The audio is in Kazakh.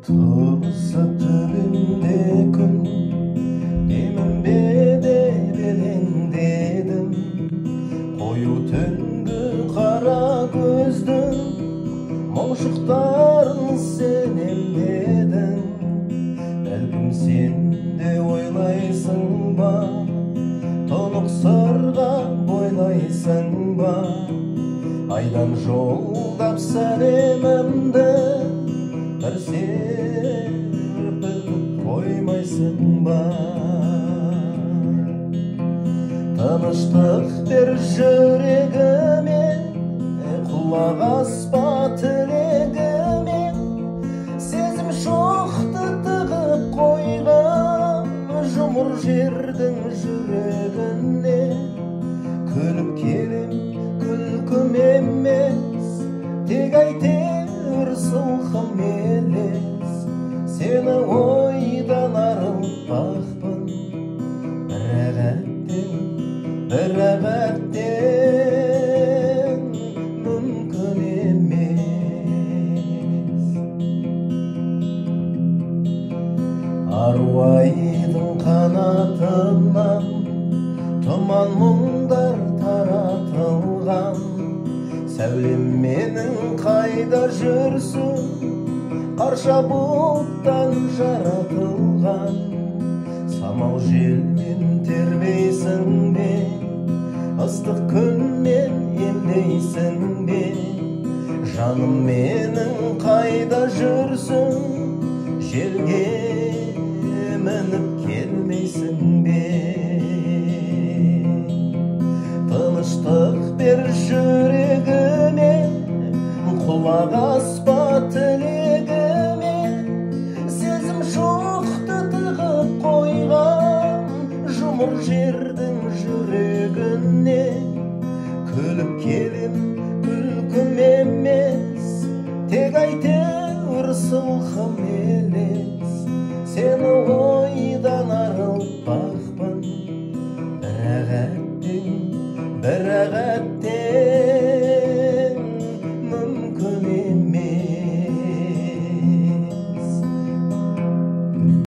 Tursa töbümde күн, демім беде белеңдедім. Қою түнгі қара көздің мұңшықтарын сен емдедің. Бәлкім сен де ойлайсың ба, тұнық сырға бойлайсың ба? Айдан жолдап сәлемімді бір серпіліп қоймайсың ба? Тыныштық бер жүрегіме, құлақ аспа тілегіме. Сезім шоқты тығып қойған жұмыр жердің жүрегіне. Күліп келем, күлкім емес, тек әйтеуір сылқым елес. Сені ойдан арылтпақпын, бір әбәттен мүмкін емес. Аруайдың қанатынан тұман мұңдар таратылған. Сәулем менің қайда жүрсің, қарша бұлттан жаратылған. Самал желмен тербейсің бе, ыстық күнмен емдейсің бе? Жаным менің қайда жүрсің, желге мініп келмейсің бе? Тыныштық бер жүрегіме, құлақ аспа тілегіме. Сезім шоқты тығып қойған жұмыр жердің жүрегіне. Күліп келем, күлкім емес, тек әйтеуір сылқым елес. Сені ойдан арылтпақпын, бір әғәттен